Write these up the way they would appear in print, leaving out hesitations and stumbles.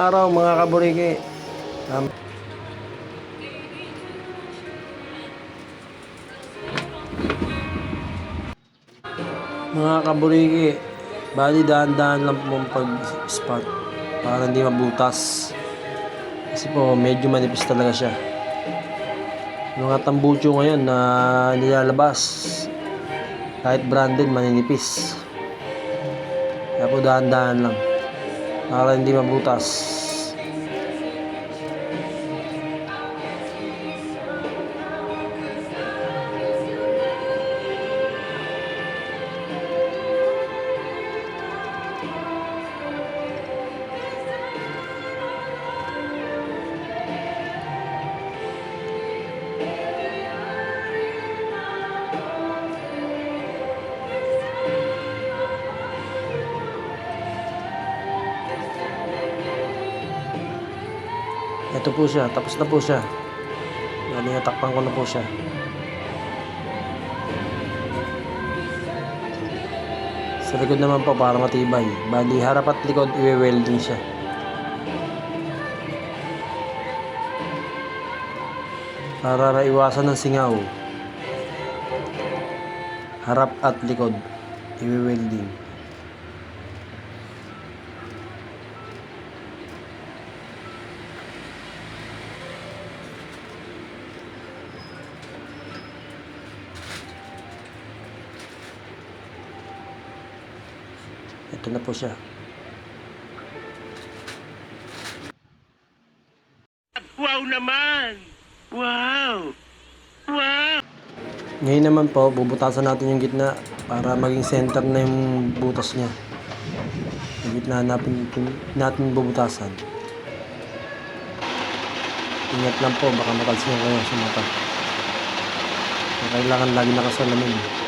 araw mga kaburigi. Um, mga kaburigi, bali dahan-dahan lang po pag-spot para hindi mabutas. Kasi po medyo manipis talaga siya. Mga tambucho ngayon na nilalabas, kahit branded maninipis. Kaya po dahan-dahan lang para hindi mabutas. Ito po siya, tapos na po siya. Bali, natakpan ko na po siya. Sa likod naman po para matibay. Bali, harap at likod i-welding siya. Para iwasan ng singaw. Harap at likod i-welding. Ito na po siya. Wow naman! Wow! Wow! Ngayon naman po, bubutasan natin yung gitna para maging center na yung butas niya. Yung gitna natin bubutasan. Ingat lang po, baka makalsiyan kayo sa mata. Kailangan lagi nakasalamin.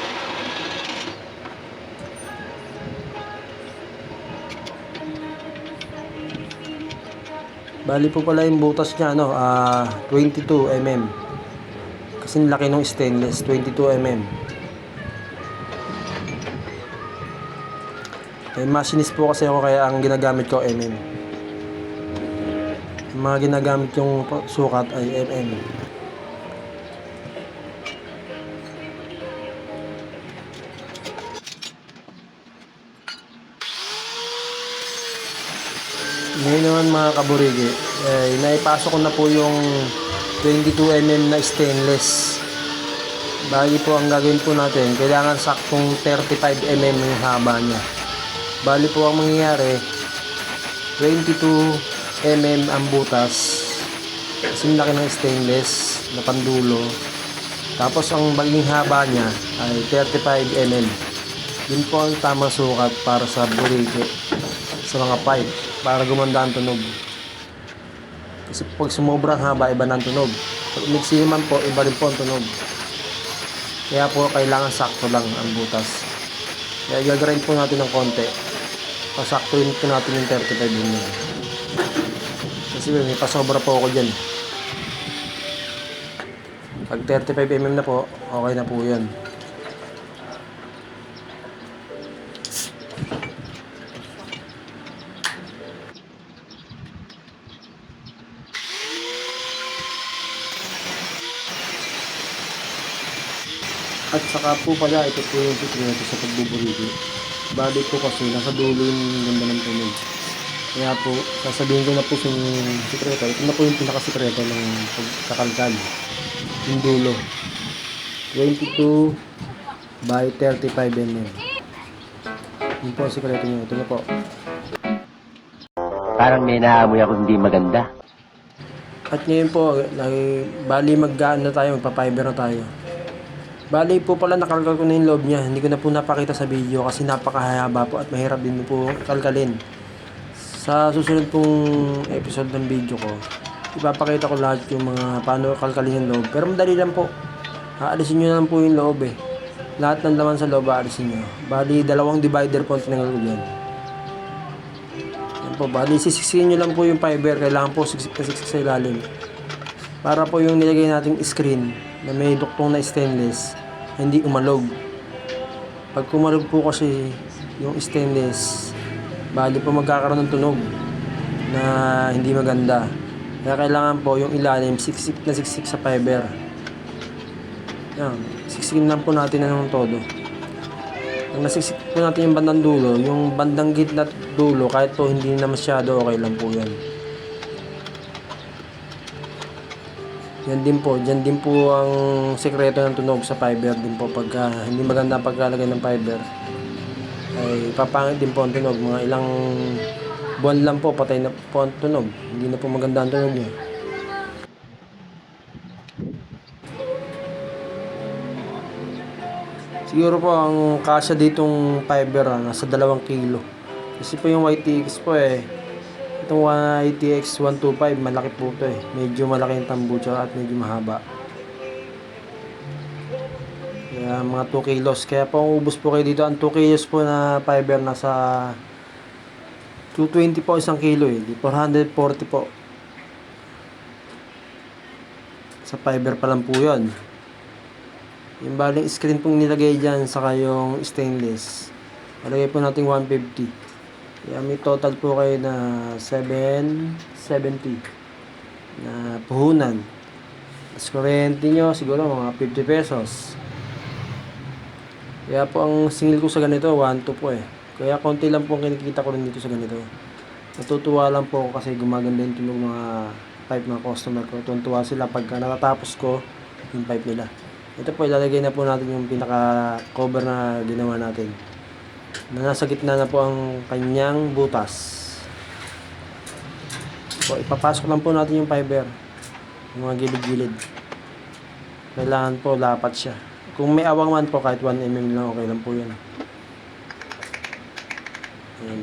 Bali po pala yung butas niya 22 mm. Kasi laki ng stainless, 22 mm. Machinist po kasi ako kaya ang ginagamit ko mm. Yung mga ginagamit yung sukat ay mm. Ngayon naman mga kaburigi, naipasok ko na po yung 22mm na stainless. Bali po ang gagawin po natin, kailangan saktong 35mm yung haba niya. Bali po ang mangyayari, 22mm ang butas. Kasi laki ng stainless na pandulo. Tapos ang maging haba niya ay 35mm. Yun po ang tamang sukat para sa burigi, sa mga pipe, para gumanda ang tunog. Kasi pag sumobrang haba, iba ng tunog. Pag mixi naman po, iba rin po ang tunog. Kaya po kailangan sakto lang ang butas. Kaya gagawin po natin ng konti. Pasaktuin po natin yung 35mm. Kasi may pasobra po ako dyan. Pag 35mm na po, okay na po yun. At saka po pala, ito po yung sikreto sa pagbuburigi. Bali po kasi nasa dulo yung ganda ng tunog. Kaya po, sasabihin ko na po sa sikreto. Ito na po yung pinakasikreto ng pagkakalkal. Yung dulo. 22 by 35mm. Yun po ang sikreto nyo. Ito na po. Parang may naamoy ako hindi maganda. At ngayon po, bali mag-gaan na tayo, magpa-fiber na tayo. Bali po pala nakalkal ko na yung loob niya. Hindi ko na po napakita sa video kasi napakahaba po at mahirap din po kalkalin. Sa susunod pong episode ng video ko, ipapakita ko lahat yung mga paano kalkalin yung loob. Pero madali lang po. Aalisin nyo na lang po yung loob eh. Lahat ng laman sa loob aalisin nyo. Bali, dalawang divider po ang tinanggal ko dyan. Yan po, bali sisiksiin nyo lang po yung fiber. Kailangan po siksik sa ilalim. Para po yung nilagay nating screen na may duktong na stainless, hindi umalog. Pag kumalog po kasi yung stainless, bali po magkakaroon ng tunog. na hindi maganda. Kaya kailangan po yung ilalim siksik na siksik sa fiber. Yan, siksikin lang po natin na ng todo. Pag nasiksik po natin yung bandang dulo, yung bandang gitna at dulo, kahit po hindi na masyado, okay lang po yan. Yan din po, dyan din po ang sekreto ng tunog sa fiber din po. Pagka hindi maganda ang pagkalagay ng fiber, ay papangit din po ang tunog. Mga ilang buwan lang po, patay na po ang tunog. Hindi na po maganda ang tunog niya. Siguro po ang kasya ditong fiber nasa 2 kilo. Kasi po yung YTX po itong YTX 125 malaki po ito Medyo malaki yung tambucho at medyo mahaba. Kaya mga 2 kilos. Kaya po ang ubos po kayo dito. Ang 2 kilos po na fiber nasa 220 po isang kilo Di 440 po. Sa fiber pa lang po yun. Yung baling screen pong nilagay dyan saka yung stainless, palagay po natin 150. Kaya may total po kayo na 770 na puhunan. Tapos kuryente nyo siguro mga 50 pesos. Kaya po ang singil ko sa ganito 1.2 po Kaya konti lang po ang kinikita ko rin dito sa ganito. Natutuwa lang po ako kasi gumaganda yung tunog mga pipe ng customer ko. Tuntua sila pagka natatapos ko yung pipe nila. Ito po, ilalagay na po natin yung pinaka-cover na ginawa natin. Nasa gitna na po ang kanyang butas. Po, ipapasok lang po natin yung fiber. Yung mga gilid-gilid. Kailangan po lapat siya. Kung may awang man po, kahit 1mm lang, okay lang po yun. Ayan.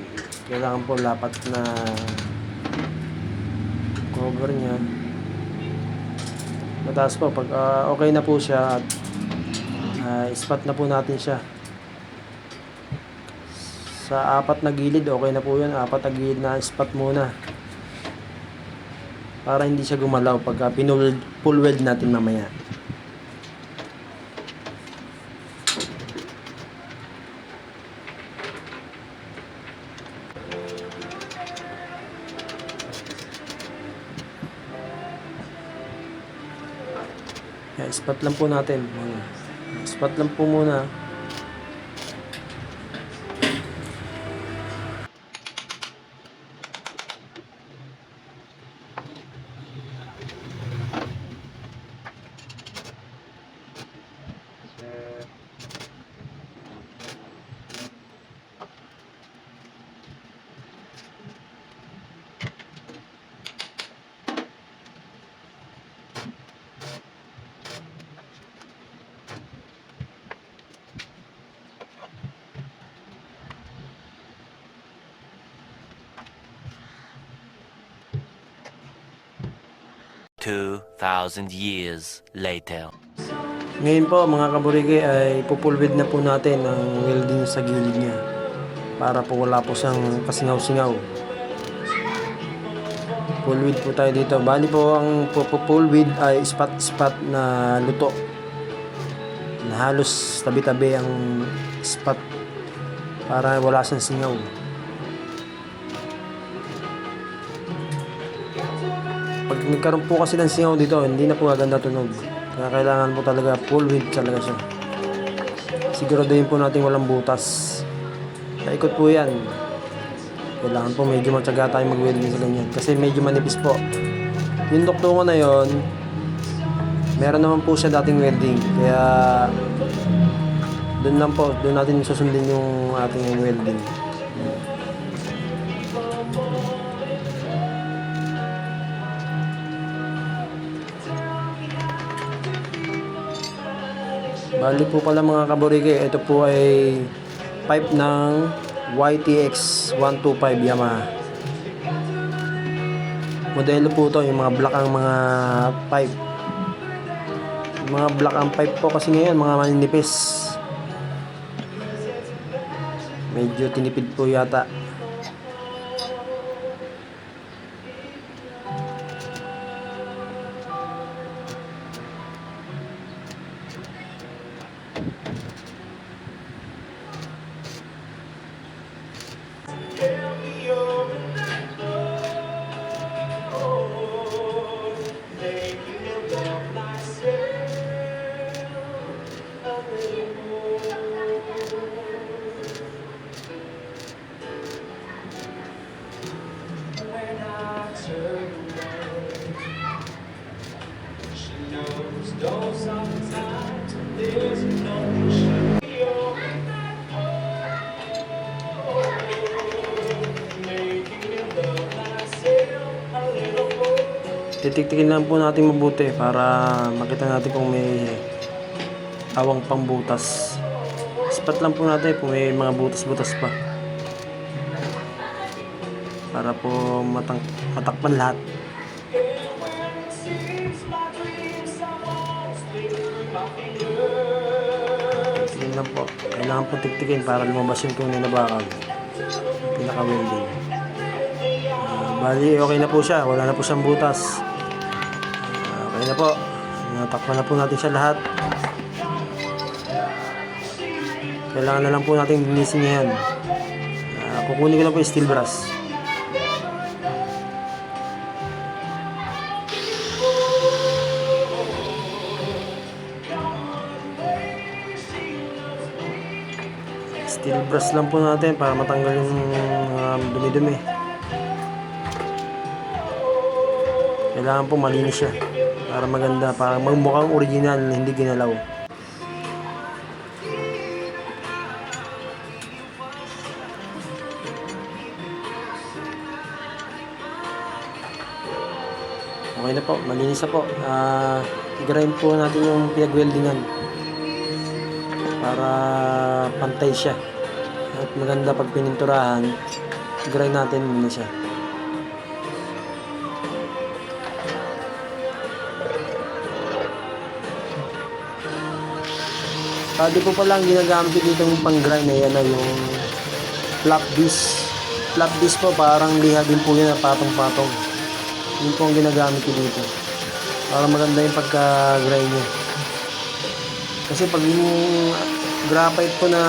Kailangan po lapat na cover niya. Mataas po, pag okay na po siya at spot na po natin siya sa 4 na gilid, okay na po yun. 4 na gilid na spot muna para hindi siya gumalaw pagka full weld natin mamaya. Spot lang po natin. Spot lang po muna. "2,000 years later." Ngayon po mga kaburige ay pupulwid na po natin ang welding sa gilid niya para po wala po siyang kasingaw-singaw. Pulwid po tayo dito. Bali po ang pupulwid ay spot-spot na luto. Na halos tabi-tabi ang spot para wala siyang singaw. Pag nagkaroon po kasi ng singaw dito, hindi na po maganda tunog. Kaya kailangan po talaga full width talaga siya. Siguraduhin po natin walang butas. Paikot po yan. Kailangan po medyo matyaga tayo mag-welding sa ganyan. Kasi medyo manipis po. Yung duktungan na yon, meron naman po siya dating welding. Kaya doon lang po, doon natin susundin yung ating welding. Bali po pala mga kaburige, ito po ay pipe ng YTX 125 Yamaha. Modelo po to, yung mga black ang mga pipe. Yung mga black ang pipe po kasi ngayon, mga maninipis. Medyo tinipid po yata. Titiktikin lang po natin mabuti para makita natin kung may awang pangbutas. Ispat lang po natin kung may mga butas-butas pa. Para po matakpan lahat. Tiktikin lang po. Kailangan po tiktikin para lumabas yung tunay na bakal. Pinaka-welding. Bali, okay na po siya. Wala na po siyang butas. Okay na po. Natakpan na po natin siya lahat. Kailangan na lang po natin linisin niya yan. Kukunin ko lang po yung steel brass. Steel brush lang po natin para matanggal yung dumi-dumi. Kailangan po malinis siya para maganda, para magmukhang original, hindi ginalaw. Okay na po, malinis na po. I-grind po natin yung pinag-weldingan para pantay siya at maganda pag pininturahan. I-grind natin muna siya. Pwede po pala ang ginagamit dito ng pang-grind na yan ay yung flap disc. Flap disc po, parang liha din po yun na patong-patong. Yun po ang ginagamit ko dito para maganda yung pagka-grind niya. Kasi pag yung graphite po na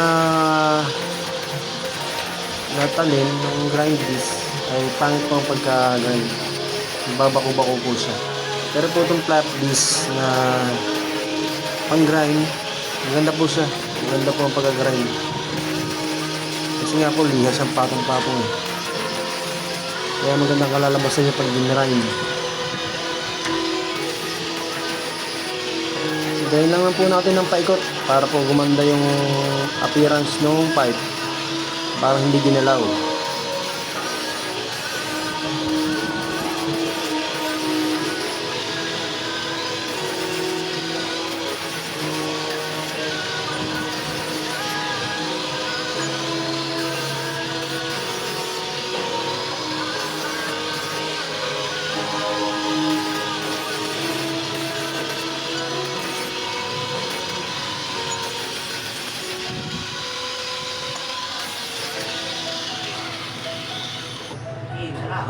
natalin ng grind disc ay pangit po ang pagka-grind. Babako-bako po siya. Pero po itong flap disc na pang-grind, maganda po siya. Maganda po ang pagka-grind. Kasi nga po liha siyang patong-patong eh. Kaya magandang kalalabasan niya pag ginrind. Dahil lang po natin ng paikot para po gumanda yung appearance ng pipe. Para hindi ginalaw.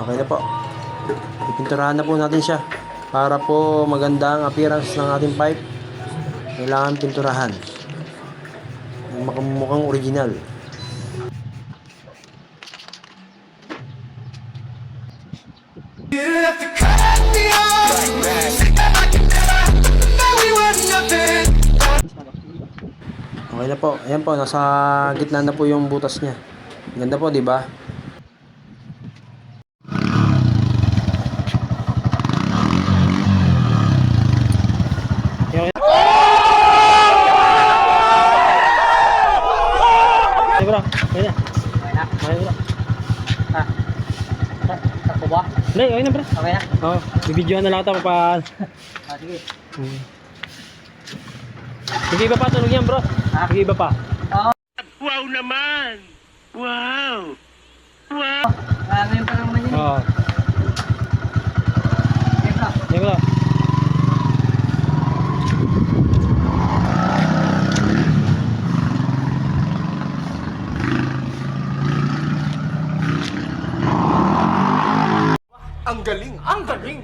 Okay na po. Ipinturahan na po natin siya para po maganda ang appearance ng ating pipe. Kailangan pinturahan mukhang original. Okay na po. Ayan po, nasa gitna na po yung butas niya. Ganda po, di ba? Okay bro, okay na. Okay bro. Takbo ba? Hindi, okay na bro. Okay na? Oo, bibidyoan na lang ito pa. Sige. Sige iba pa, tunog yan bro. Sige iba pa. Wow naman! Wow! Wow! Ngayon pa naman yun. Oo. Okay bro. Okay bro. Ang galing! Ang galing!